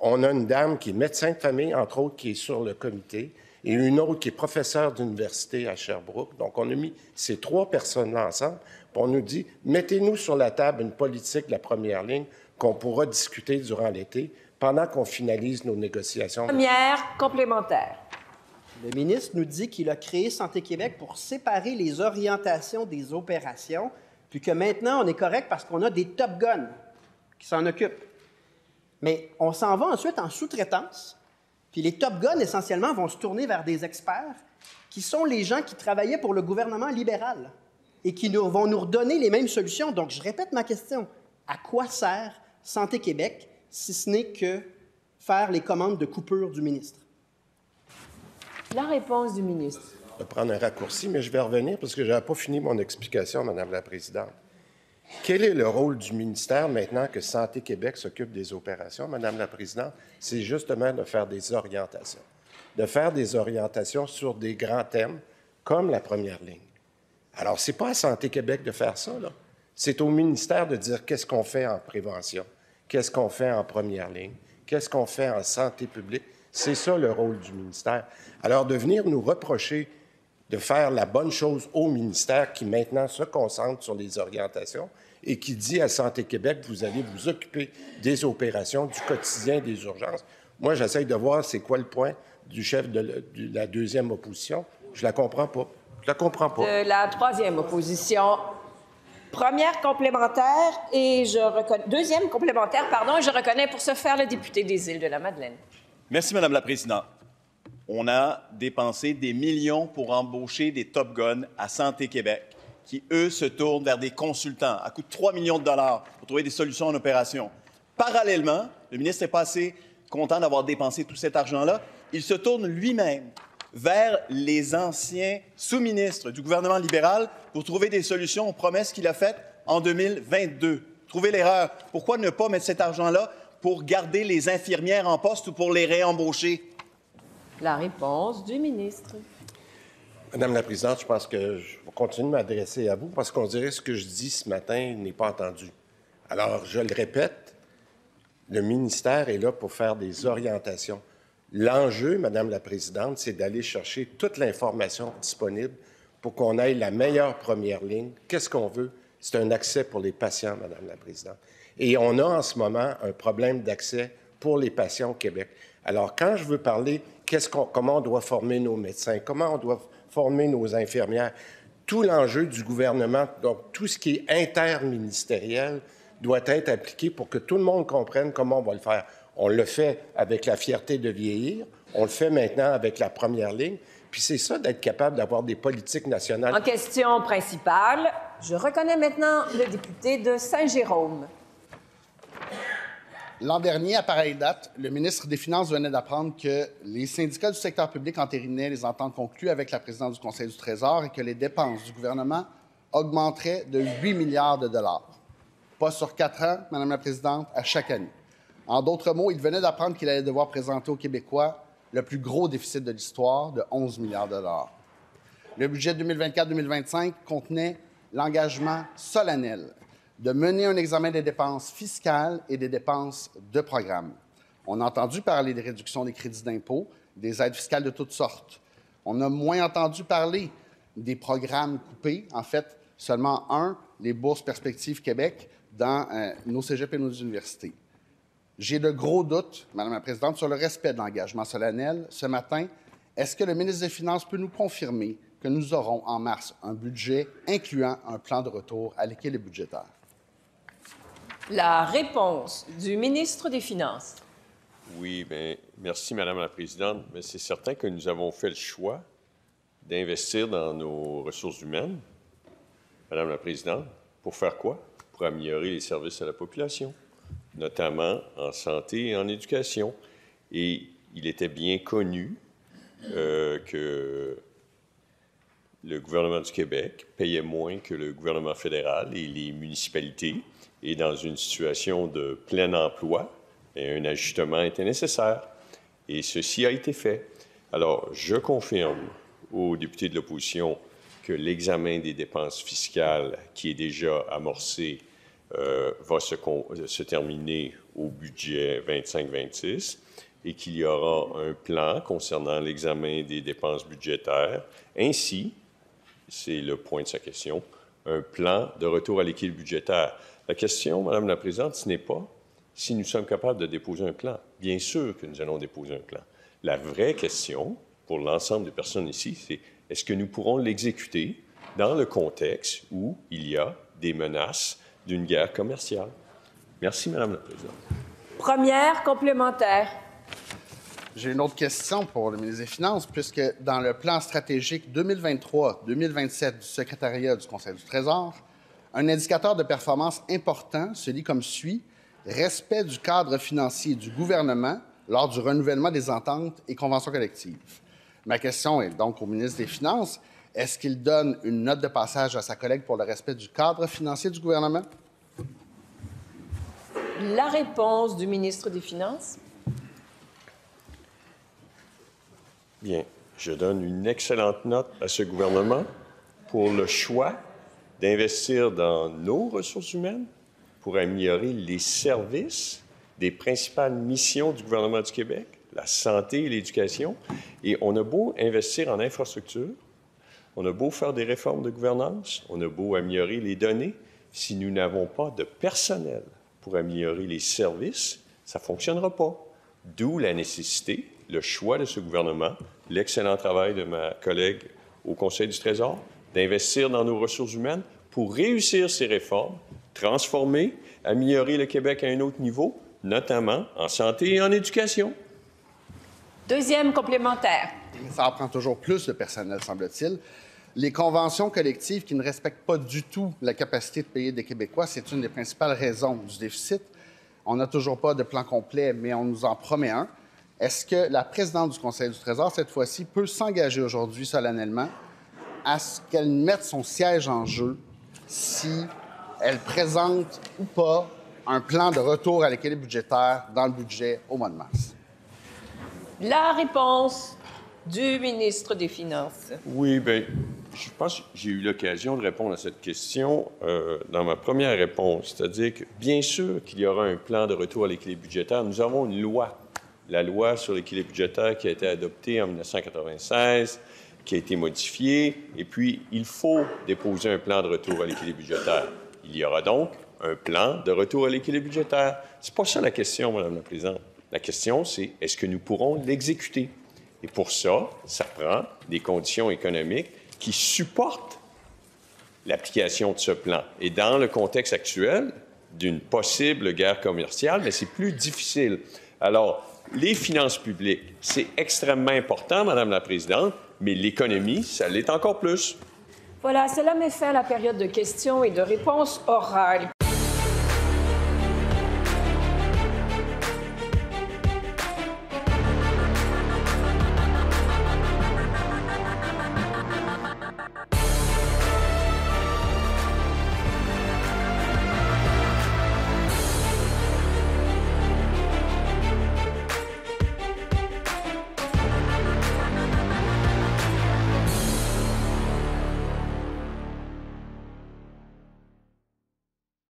On a une dame qui est médecin de famille, entre autres, qui est sur le comité, et une autre qui est professeure d'université à Sherbrooke. Donc, on a mis ces 3 personnes-là ensemble, puis on nous dit, mettez-nous sur la table une politique de la première ligne qu'on pourra discuter durant l'été pendant qu'on finalise nos négociations. Première complémentaire. Le ministre nous dit qu'il a créé Santé Québec pour séparer les orientations des opérations, puis que maintenant, on est correct parce qu'on a des Top Guns qui s'en occupent. Mais on s'en va ensuite en sous-traitance, puis les Top Guns, essentiellement, vont se tourner vers des experts qui sont les gens qui travaillaient pour le gouvernement libéral et qui vont nous redonner les mêmes solutions. Donc, je répète ma question. À quoi sert Santé Québec, si ce n'est que faire les commandes de coupure du ministre? La réponse du ministre. Je vais prendre un raccourci, mais je vais revenir parce que je n'avais pas fini mon explication, Madame la Présidente. Quel est le rôle du ministère maintenant que Santé Québec s'occupe des opérations, Madame la Présidente? C'est justement de faire des orientations. De faire des orientations sur des grands thèmes comme la première ligne. Alors, ce n'est pas à Santé Québec de faire ça, là. C'est au ministère de dire qu'est-ce qu'on fait en prévention, qu'est-ce qu'on fait en première ligne, qu'est-ce qu'on fait en santé publique. C'est ça le rôle du ministère. Alors, de venir nous reprocher de faire la bonne chose au ministère qui maintenant se concentre sur les orientations et qui dit à Santé Québec, vous allez vous occuper des opérations, du quotidien, des urgences. Moi, j'essaie de voir c'est quoi le point du chef de la deuxième opposition. Je la comprends pas. Je la comprends pas. De la troisième opposition. Première complémentaire et deuxième complémentaire, pardon, et je reconnais pour ce faire le député des Îles-de-la-Madeleine. Merci, Madame la Présidente. On a dépensé des millions pour embaucher des Top Guns à Santé Québec, qui, eux, se tournent vers des consultants à coût de 3 millions de dollars pour trouver des solutions en opération. Parallèlement, le ministre n'est pas assez content d'avoir dépensé tout cet argent-là. Il se tourne lui-même vers les anciens sous-ministres du gouvernement libéral pour trouver des solutions aux promesses qu'il a faites en 2022. Trouvez l'erreur. Pourquoi ne pas mettre cet argent-là pour garder les infirmières en poste ou pour les réembaucher? La réponse du ministre. Madame la Présidente, je pense que je vais continuer de m'adresser à vous parce qu'on dirait que ce que je dis ce matin n'est pas entendu. Alors, je le répète, le ministère est là pour faire des orientations. L'enjeu, Madame la Présidente, c'est d'aller chercher toute l'information disponible pour qu'on ait la meilleure première ligne. Qu'est-ce qu'on veut? C'est un accès pour les patients, Madame la Présidente. Et on a en ce moment un problème d'accès pour les patients au Québec. Alors, quand je veux parler, comment on doit former nos médecins, comment on doit former nos infirmières, tout l'enjeu du gouvernement, donc tout ce qui est interministériel, doit être appliqué pour que tout le monde comprenne comment on va le faire. On le fait avec la fierté de vieillir, on le fait maintenant avec la première ligne, puis c'est ça d'être capable d'avoir des politiques nationales. En question principale, je reconnais maintenant le député de Saint-Jérôme. L'an dernier, à pareille date, le ministre des Finances venait d'apprendre que les syndicats du secteur public entérinaient les ententes conclues avec la présidente du Conseil du Trésor et que les dépenses du gouvernement augmenteraient de 8 milliards de dollars. Pas sur 4 ans, Madame la Présidente, à chaque année. En d'autres mots, il venait d'apprendre qu'il allait devoir présenter aux Québécois le plus gros déficit de l'histoire de 11 milliards de dollars. Le budget 2024-2025 contenait l'engagement solennel de mener un examen des dépenses fiscales et des dépenses de programme. On a entendu parler des réductions des crédits d'impôt, des aides fiscales de toutes sortes. On a moins entendu parler des programmes coupés, en fait, seulement un, les bourses Perspectives Québec, dans nos cégeps et nos universités. J'ai de gros doutes, Madame la Présidente, sur le respect de l'engagement solennel. Ce matin, est-ce que le ministre des Finances peut nous confirmer que nous aurons en mars un budget incluant un plan de retour à l'équilibre budgétaire? La réponse du ministre des Finances. Oui, bien, merci, Madame la Présidente. Mais c'est certain que nous avons fait le choix d'investir dans nos ressources humaines, Madame la Présidente, pour faire quoi? Pour améliorer les services à la population, notamment en santé et en éducation. Et il était bien connu que le gouvernement du Québec payait moins que le gouvernement fédéral et les municipalités. Et dans une situation de plein emploi, un ajustement était nécessaire. Et ceci a été fait. Alors, je confirme aux députés de l'opposition que l'examen des dépenses fiscales qui est déjà amorcé va se terminer au budget 25-26 et qu'il y aura un plan concernant l'examen des dépenses budgétaires, ainsi, c'est le point de sa question, un plan de retour à l'équilibre budgétaire. La question, Madame la Présidente, ce n'est pas si nous sommes capables de déposer un plan. Bien sûr que nous allons déposer un plan. La vraie question, pour l'ensemble des personnes ici, c'est est-ce que nous pourrons l'exécuter dans le contexte où il y a des menaces d'une guerre commerciale? Merci, Madame la Présidente. Première complémentaire. J'ai une autre question pour le ministre des Finances, puisque dans le plan stratégique 2023-2027 du secrétariat du Conseil du Trésor, un indicateur de performance important se lit comme suit: respect du cadre financier du gouvernement lors du renouvellement des ententes et conventions collectives. Ma question est donc au ministre des Finances. Est-ce qu'il donne une note de passage à sa collègue pour le respect du cadre financier du gouvernement? La réponse du ministre des Finances. Bien, je donne une excellente note à ce gouvernement pour le choix d'investir dans nos ressources humaines pour améliorer les services des principales missions du gouvernement du Québec, la santé et l'éducation. Et on a beau investir en infrastructure, on a beau faire des réformes de gouvernance, on a beau améliorer les données, si nous n'avons pas de personnel pour améliorer les services, ça ne fonctionnera pas. D'où la nécessité, le choix de ce gouvernement, l'excellent travail de ma collègue au Conseil du Trésor, d'investir dans nos ressources humaines pour réussir ces réformes, transformer, améliorer le Québec à un autre niveau, notamment en santé et en éducation. Deuxième complémentaire. Ça en prend toujours plus de personnel, semble-t-il. Les conventions collectives qui ne respectent pas du tout la capacité de payer des Québécois, c'est une des principales raisons du déficit. On n'a toujours pas de plan complet, mais on nous en promet un. Est-ce que la présidente du Conseil du Trésor, cette fois-ci, peut s'engager aujourd'hui solennellement à ce qu'elle mette son siège en jeu si elle présente ou pas un plan de retour à l'équilibre budgétaire dans le budget au mois de mars? La réponse du ministre des Finances. Oui, bien, je pense que j'ai eu l'occasion de répondre à cette question dans ma première réponse, c'est-à-dire que bien sûr qu'il y aura un plan de retour à l'équilibre budgétaire. Nous avons une loi, la loi sur l'équilibre budgétaire qui a été adoptée en 1996, qui a été modifiée, et puis il faut déposer un plan de retour à l'équilibre budgétaire. Il y aura donc un plan de retour à l'équilibre budgétaire. C'est pas ça la question, Madame la Présidente. La question, c'est est-ce que nous pourrons l'exécuter? Et pour ça, ça prend des conditions économiques qui supportent l'application de ce plan. Et dans le contexte actuel d'une possible guerre commerciale, mais c'est plus difficile. Alors, les finances publiques, c'est extrêmement important, Madame la Présidente, mais l'économie, ça l'est encore plus. Voilà, cela met fin à la période de questions et de réponses orales.